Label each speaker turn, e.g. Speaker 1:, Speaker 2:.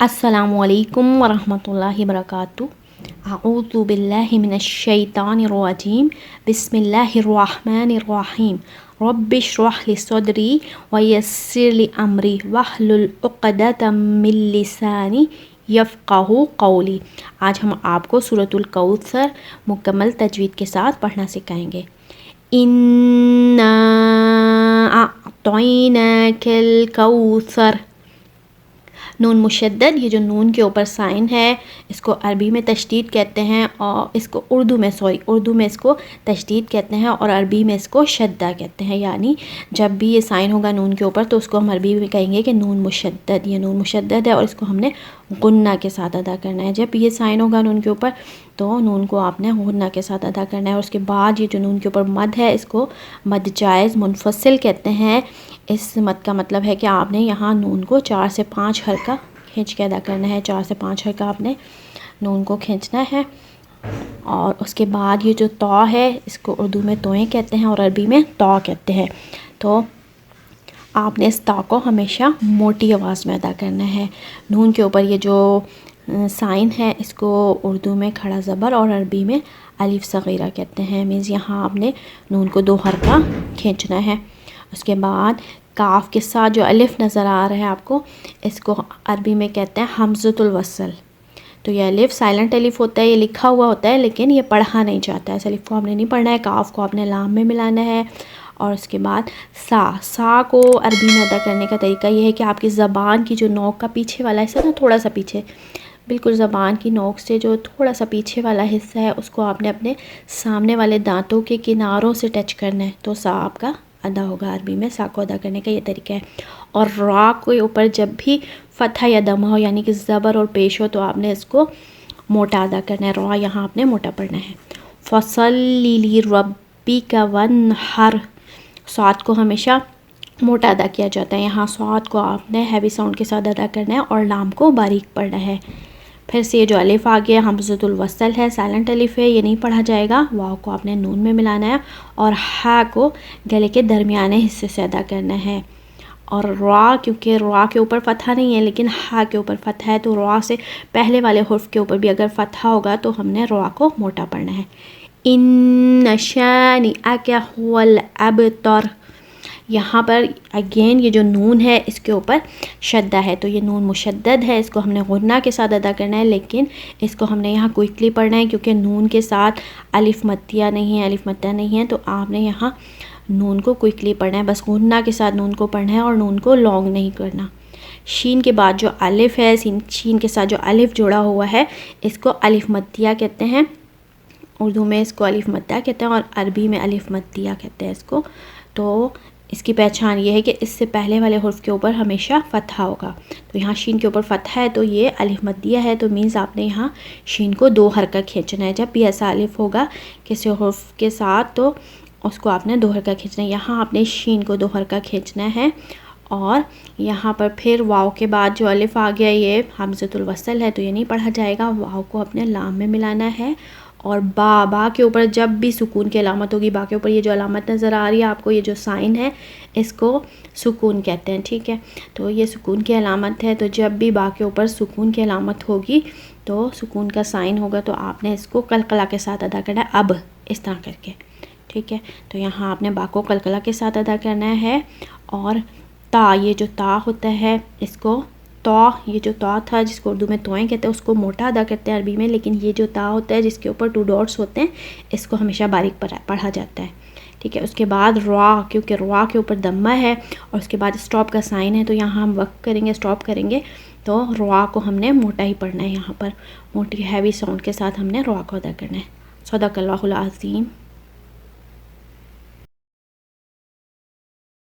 Speaker 1: अस्सलामुअलैकुम वरहमतुल्लाहि वबरकातुहू। अऊज़ु बिल्लाहि मिनश्शैतानिर्रजीम। बिस्मिल्लाहिर्रहमानिर्रहीम। रब्बिश्रह ली सदरी वयस्सिर ली अमरी वहलुल उक़दतम मिन लिसानी यफ़क़हू क़ौली। आज हम आपको सूरतुल कौसर मुकम्मल तजवीद के साथ पढ़ना सिखाएंगे। इन्ना अअतैनाकल कौसर। नून मुशद्दद, ये जो नून के ऊपर साइन है इसको अरबी में तशदीद कहते हैं और इसको उर्दू में इसको तशदीद कहते हैं और अरबी में इसको शद्दा कहते हैं। यानी जब भी ये साइन होगा नून के ऊपर तो उसको हम अरबी में कहेंगे कि नून मुशद्दद। ये नून मुशद्दद है और इसको हमने गुन्ना के साथ अदा करना है। जब ये साइन होगा नून के ऊपर तो नून को आपने गुन्ना के साथ अदा करना है। और उसके बाद ये जो नून के ऊपर मद है इसको मद जायज़ मुनफसिल कहते हैं। इस मद का मतलब है कि आपने यहाँ नून को 4 से 5 हरका खींच के अदा करना है। 4 से 5 हरका आपने नून को खींचना है। और उसके बाद ये जो तौ है इसको उर्दू में तोएं कहते हैं और अरबी में तौ कहते हैं। तो आपने इस तौ को हमेशा मोटी आवाज़ में अदा करना है। नून के ऊपर ये जो साइन है इसको उर्दू में खड़ा ज़बर और अरबी में अलिफ सगीरा कहते हैं। मीन्स यहाँ आपने नून को 2 हरका खींचना है। उसके बाद काफ के साथ जो अलिफ नज़र आ रहा है आपको, इसको अरबी में कहते हैं हमज़तुल वसल। तो ये अलिफ साइलेंट अलिफ होता है, ये लिखा हुआ होता है लेकिन ये पढ़ा नहीं जाता है। इस अलिफ को आपने नहीं पढ़ना है। काफ को आपने लाम में मिलाना है। और उसके बाद सा को अरबी में अदा करने का तरीका ये है कि आपकी ज़बान की जो नोक का पीछे वाला हिस्सा ना, थोड़ा सा पीछे, बिल्कुल ज़बान की नोक से जो थोड़ा सा पीछे वाला हिस्सा है उसको आपने अपने सामने वाले दांतों के किनारों से टच करना है तो सा आपका अदा होगा। अरबी में सा को अदा करने का ये तरीका है। और रा के ऊपर जब भी फतहा या दमा हो यानी कि ज़बर और पेश हो तो आपने इसको मोटा अदा करना है। रा यहाँ आपने मोटा पढ़ना है। फसल्ली ली रब्बिका वन्हर। स्वाद को हमेशा मोटा अदा किया जाता है। यहाँ स्वाद को आपने हैवी साउंड के साथ अदा करना है और लाम को बारीक पढ़ना है। फिर से ये जो अलिफ आ गया हमज़तुल वसल है, साइलेंट अलिफ है, ये नहीं पढ़ा जाएगा। वाव को आपने नून में मिलाना है और हा को गले के दरमियाने हिस्से से अदा करना है। और रा, क्योंकि रा के ऊपर फतहा नहीं है लेकिन हा के ऊपर फतहा है तो रा से पहले वाले हुर्फ के ऊपर भी अगर फतहा होगा तो हमने रा को मोटा पढ़ना है। इन्न शानिअका हुवल अबतर। यहाँ पर अगेन ये जो नून है इसके ऊपर शद्दा है तो ये नून मुशद्दद है, इसको हमने गुन्ना के साथ अदा करना है लेकिन इसको हमने यहाँ क्विकली पढ़ना है क्योंकि नून के साथ अलिफ मत्तिया नहीं है, अलिफ मत्ता नहीं है। तो आपने यहाँ नून को क्विकली पढ़ना है, बस गुन्ना के साथ नून को पढ़ना है और नून को लॉन्ग नहीं करना। शीन के बाद जो अलिफ है, शीन के साथ जो अलिफ जुड़ा हुआ है इसको अलिफ मत्तिया कहते हैं। उर्दू में इसको अलिफ मत्ता कहते हैं और अरबी में अलिफ मत्तिया कहते हैं इसको। तो इसकी पहचान ये है कि इससे पहले वाले हुर्फ के ऊपर हमेशा फतहा होगा। तो यहाँ शीन के ऊपर फतहा है तो ये अलिफ मद्दिया है। तो मीन्स आपने यहाँ शीन को 2 हरका खींचना है। जब भी ऐसा अलिफ होगा किसी हुर्फ के साथ तो उसको आपने 2 हरका खींचना है। यहाँ आपने शीन को 2 हरका खींचना है। और यहाँ पर फिर वाव के बाद जो अलिफ आ गया ये हमज़तुल वसल है तो ये नहीं पढ़ा जाएगा। वाव को अपने लाम में मिलाना है। और बा के ऊपर जब भी सुकून की अलामत होगी, बा के ऊपर ये जो अलामत नज़र आ रही है आपको, ये जो साइन है इसको सुकून कहते हैं। ठीक है, तो ये सुकून की अलामत है। तो जब भी बा के ऊपर सुकून की अलामत होगी तो सुकून का साइन होगा तो आपने इसको कलकला के साथ अदा करना है, अब इस तरह करके। ठीक है, तो यहाँ आपने बा को कलकला के साथ अदा करना है। और ता, ये जो ता होता है इसको तौ, ये जो तौ था जिसको उर्दू में तोएं कहते हैं उसको मोटा अदा करते हैं अरबी में, लेकिन ये जो ता होता है जिसके ऊपर 2 डॉट्स होते हैं इसको हमेशा बारीक पढ़ा जाता है। ठीक है, उसके बाद रा, क्योंकि रा के ऊपर दम्मा है और उसके बाद स्टॉप का साइन है तो यहाँ हम वक्त करेंगे, स्टॉप करेंगे तो रा को हमने मोटा ही पढ़ना है। यहाँ पर मोटी हैवी साउंड के साथ हमने रा को अदा करना है। सदक़ल्लाहुल अज़ीम।